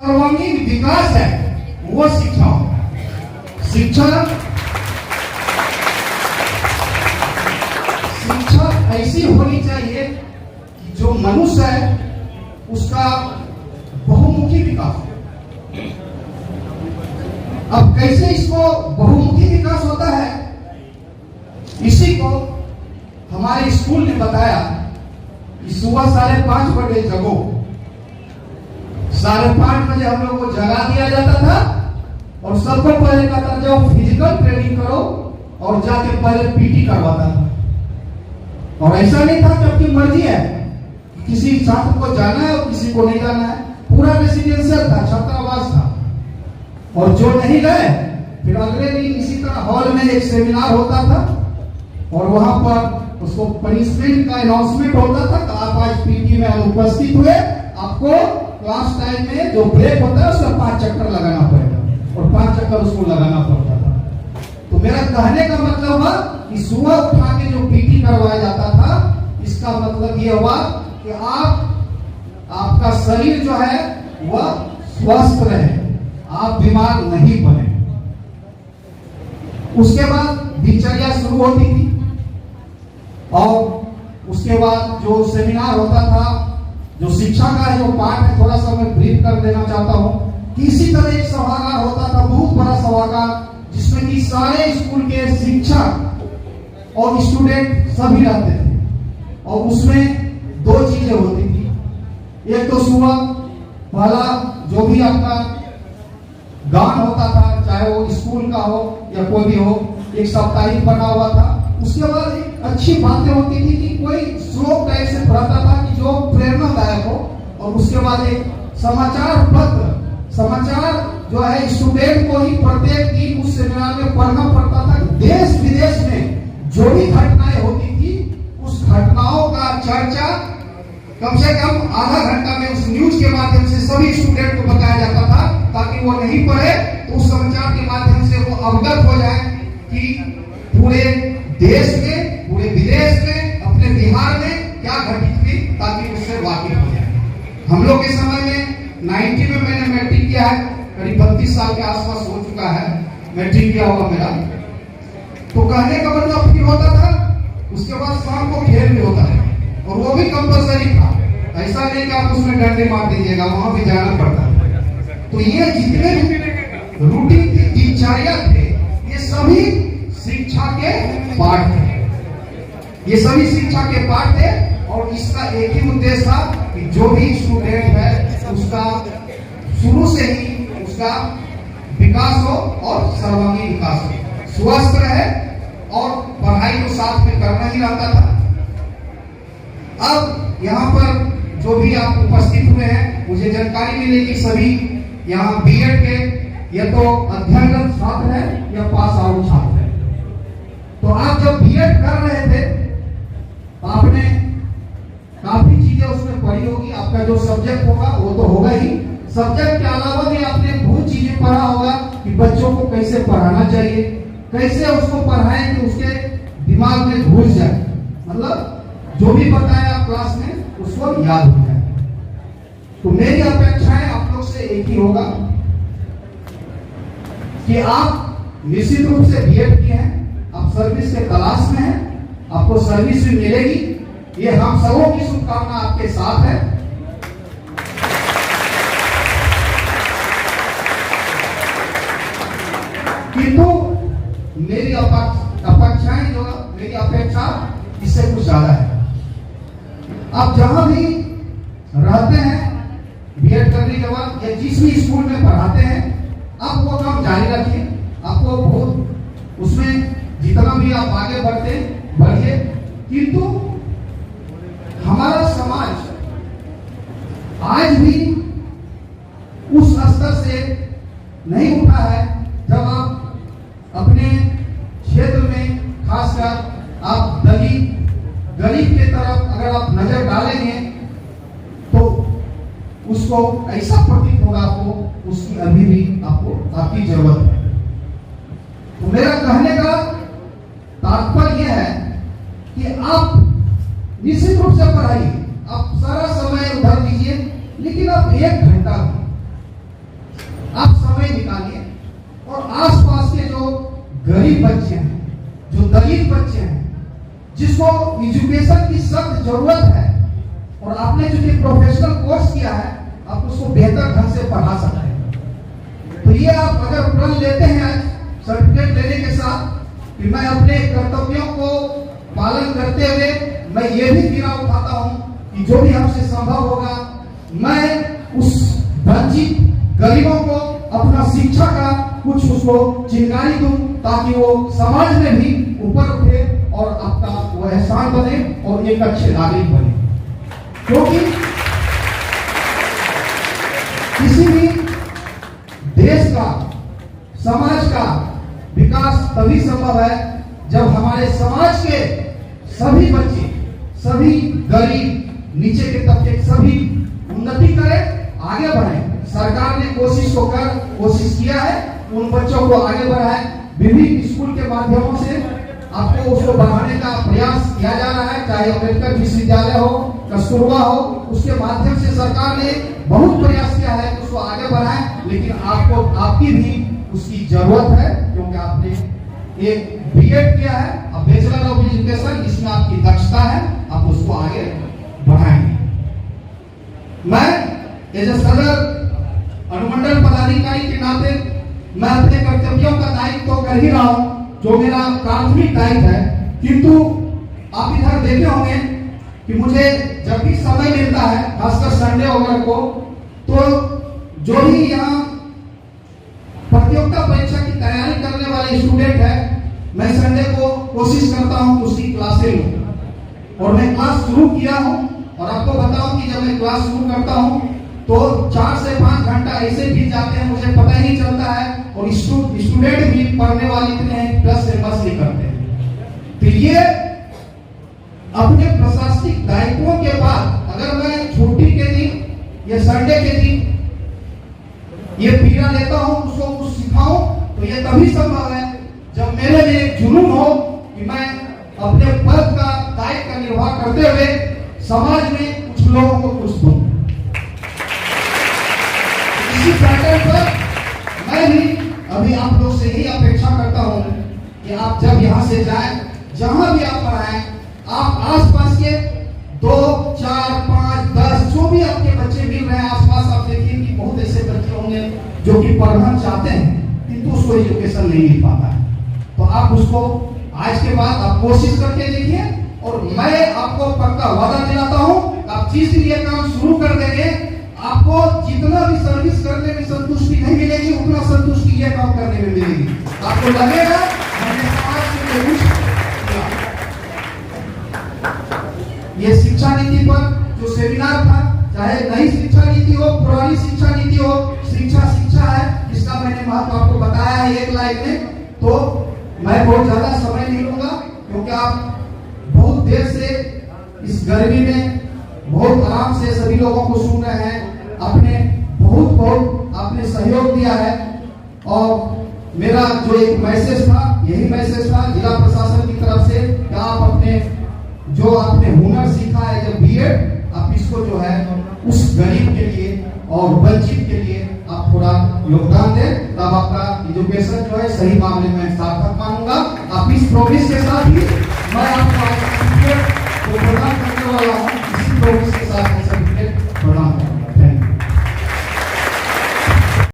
सर्वांगीण विकास है वो शिक्षा होता है। शिक्षा ऐसी होनी चाहिए कि जो मनुष्य है उसका बहुमुखी विकास हो। अब कैसे इसको बहुमुखी विकास होता है, इसी को हमारे स्कूल ने बताया कि सुबह 5:30 बजे जगो। 5:30 बजे हम लोग को जगा दिया जाता था और सबको पहले कहता था जाओ फिजिकल ट्रेनिंग करो और जाके पहले पीटी करवाता था। और ऐसा नहीं था कि आपकी मर्जी है, किसी छात्र को जाना है और किसी को नहीं जाना है। पूरा रेसिडेंशियल था, छात्रावास था। और जो नहीं गए फिर अगले दिन इसी तरह हॉल में एक सेमिनार होता था और वहां पर उसको पनिशमेंट का अनाउंसमेंट होता था कि आप आज पीटी में उपस्थित हुए, आपको क्लास टाइम में जो ब्रेक होता है उसमें 5 चक्कर लगाना पड़ेगा और 5 चक्कर उसको लगाना पड़ता था। तो मेरा कहने का मतलब है कि सुबह उठा के जो पीटी करवाया जाता था, इसका मतलब ये हुआ कि आपका शरीर जो है वह स्वस्थ रहे, आप बीमार नहीं बने। उसके बाद दिनचर्या शुरू होती थी और उसके बाद जो सेमिनार होता था, जो शिक्षा का जो पाठ है, थोड़ा सा मैं ब्रीफ कर देना चाहता हूं कि इसी तरह एक सभागार होता था, बहुत बड़ा सभागार, जिसमें कि सारे स्कूल के शिक्षक और स्टूडेंट सभी रहते थे। और उसमें 2 चीजें होती थी। एक तो सुबह पहला जो भी आपका गान होता था, चाहे वो स्कूल का हो या कोई भी हो, एक साप्ताहिक बना हुआ था। उसके बाद एक अच्छी बातें होती थी कि कोई श्लोक टाइप से पढ़ाता था कि जो प्रेरणादायक हो। और उसके बाद एक समाचार पत्र, समाचार जो है स्टूडेंट को ही प्रत्येक दिन उस सेमिनार में पढ़ना पड़ता था। देश विदेश में जो भी घटनाएं होती थी, उस घटनाओं का चर्चा कम से कम आधा घंटा में उस न्यूज के माध्यम से सभी स्टूडेंट को बताया जाता था, ताकि वो नहीं पढ़े तो उस समाचार के माध्यम से वो अवगत हो जाए कि पूरे देश में, पूरे विदेश में, अपने बिहार में क्या घटित हुई, ताकि उससे वाकिफ हो जाए। हम लोग के समय में 90 में मैंने मैट्रिक किया है, करीब 32 साल के आसपास हो चुका है मैट्रिक किया हुआ मेरा। तो कहने का मतलब फिर होता था, उसके बाद शाम को खेल भी होता है और वो भी कंपल्सरी था। ऐसा नहीं कि आप उसमें डंडे मार दीजिएगा, वहां भी जाना पड़ता है। तो ये जितने रूटीन की दिनचर्या थे, ये सभी शिक्षा के पाठ थे। ये सभी शिक्षा के पाठ थे और इसका एक ही उद्देश्य था कि जो भी स्टूडेंट है उसका शुरू से ही उसका विकास हो और सर्वांगीण विकास हो, स्वस्थ रहे और पढ़ाई को साथ में करना ही रहता था। अब यहाँ पर जो भी आप उपस्थित हुए हैं, मुझे जानकारी मिली कि सभी यहाँ बीएड के या तो अध्ययनरत छात्र है या पास आउट छात्र है। तो आप जब बीएड कर रहे थे तो आपने काफी चीजें उसमें पढ़ी होगी। आपका जो सब्जेक्ट होगा वो तो होगा ही, सब्जेक्ट के अलावा भी आपने बहुत चीजें पढ़ा होगा कि बच्चों को कैसे पढ़ाना चाहिए, कैसे उसको पढ़ाएं कि उसके दिमाग में घुस जाए, मतलब जो भी बताया आप क्लास में उसको याद हो जाए। तो मेरी अपेक्षाएं आप लोग से एक ही होगा कि आप निश्चित रूप से बीएड किए हैं, आप सर्विस के तलाश में हैं, आपको सर्विस भी मिलेगी, ये हम सबों की शुभकामना आपके साथ है। किंतु मेरी अपेक्षाएं जो, मेरी अपेक्षा इससे कुछ ज्यादा है। आप जहां भी रहते हैं बीएड करने के बाद या जिस भी स्कूल में पढ़ाते हैं, आप वो काम जारी रखिए। आपको बहुत उसमें जितना भी आप आगे बढ़िए। किंतु हमारा समाज आज भी उस स्तर से नहीं उठा है। जब आप अपने क्षेत्र में खासकर आप गरीब के तरफ अगर आप नजर डालेंगे तो उसको ऐसा प्रतीत होगा आपको उसकी अभी भी आपकी जरूरत है। तो मेरा कहने का तात्पर्य यह है कि आप निश्चित रूप से पढ़ाइए, आप सारा समय उधर दीजिए, लेकिन आप 1 घंटा एजुकेशन की सख्त जरूरत है और आपने जो प्रोफेशनल कोर्स किया है आप उसको बेहतर ढंग से पढ़ा सकते हैं। तो ये आप अगर प्रण लेते हैं सर्टिफिकेट लेने के साथ कि मैं अपने कर्तव्यों को पालन करते हुए मैं ये भी गिरा उठाता हूँ कि जो भी हमसे संभव होगा मैं उस वंचित गरीबों को अपना शिक्षा का कुछ उसको चिंगारी दूं ताकि वो समाज में भी ऊपर उठे और अपना वो एहसान बने और एक अच्छे नागरिक बने। क्योंकि किसी भी देश का समाज का विकास तभी संभव है जब हमारे समाज के सभी बच्चे सभी गरीब नीचे के तबके सभी उन्नति करें आगे बढ़े। सरकार ने कोशिश किया है उन बच्चों को आगे बढ़ाए विभिन्न स्कूल के माध्यमों से आपको उसको बढ़ाने का प्रयास किया जा रहा है, चाहे अम्बेडकर विश्वविद्यालय हो कस्तूरबा हो उसके माध्यम से सरकार ने बहुत प्रयास किया है उसको आगे बढ़ाए। लेकिन आपको आपकी भी उसकी जरूरत है क्योंकि आपने एक बीएड किया है अब बैचलर ऑफ एजुकेशन इसमें आपकी दक्षता है आप उसको आगे बढ़ाएंगे। मैं एज सदर अनुमंडल पदाधिकारी के नाते मैं अपने कर्तव्यों का दायित्व तो कर ही रहा हूं जो मेरा प्राथमिक दायित्व है, किंतु आप इधर देखे होंगे कि मुझे जब भी समय मिलता है खासकर संडे वगैरह को तो जो भी यहाँ प्रतियोगिता परीक्षा की तैयारी करने वाले स्टूडेंट है मैं संडे को कोशिश करता हूँ उसकी क्लासें लूं और मैं क्लास शुरू किया हूँ और आपको बताऊं कि जब मैं क्लास शुरू करता हूँ तो 4 से 5 घंटा ऐसे बीत जाते हैं मुझे पता ही नहीं चलता है और स्टूडेंट भी पढ़ने वाले इतने हैं प्लस से बस नहीं करते हैं। तो ये अपने प्रशासनिक दायित्वों के बाद अगर मैं छुट्टी के दिन या संडे के दिन ये पीड़ा लेता हूँ उसको कुछ सिखाऊं तो ये तभी संभव है जब मेरे में एक जुनून हो कि मैं अपने पद का दायित्व का निर्वाह करते हुए समाज में कुछ लोगों को कुछ दूं। इसी पैटर्न पर मैं भी अभी आप लोग से यही अपेक्षा करता हूं कि आप जब यहां से जाएं जहां भी आप पढ़ाएं आप आसपास के 2, 4, 5, 10 जो भी आपके बच्चे मिल रहे हैं आसपास आप देखिए कि बहुत ऐसे बच्चे होंगे जो कि पढ़ना चाहते हैं किंतु उसको एजुकेशन नहीं मिल पाता है। तो आप उसको आज के बाद आप कोशिश करके देखिए और मैं आपको पक्का वादा दिलाता हूं आप जिस दिन ये काम शुरू कर देंगे आपको जितना भी सर्विस करने में संतुष्टि नहीं मिलेगी उतना संतुष्टि ये काम करने में मिलेगी। आपको लगेगा हमने समाज के लिए कुछ ये शिक्षा नीति पर जो सेमिनार था चाहे नई शिक्षा नीति हो पुरानी शिक्षा नीति हो शिक्षा है इसका मैंने महत्व आपको बताया है एक लाइन में। तो मैं बहुत ज्यादा समय नहीं लूंगा क्योंकि आप बहुत देर से इस गर्मी में बहुत आराम से सभी लोगों को सुन रहे हैं आपने बहुत आपने सहयोग दिया है और मेरा जो एक मैसेज था यही मैसेज था जिला प्रशासन की तरफ से कि आप अपने जो आपने हुनर सीखा है जब बीएड आप इसको जो है उस गरीब के लिए और वंचित के लिए आप थोड़ा योगदान दें तब आपका एजुकेशन जो है सही मामले में सार्थक मानूंगा। आप इस प्रोमिस के साथ ही मैं आपको प्रदान करने वाला हूँ इसी प्रोमिस के साथ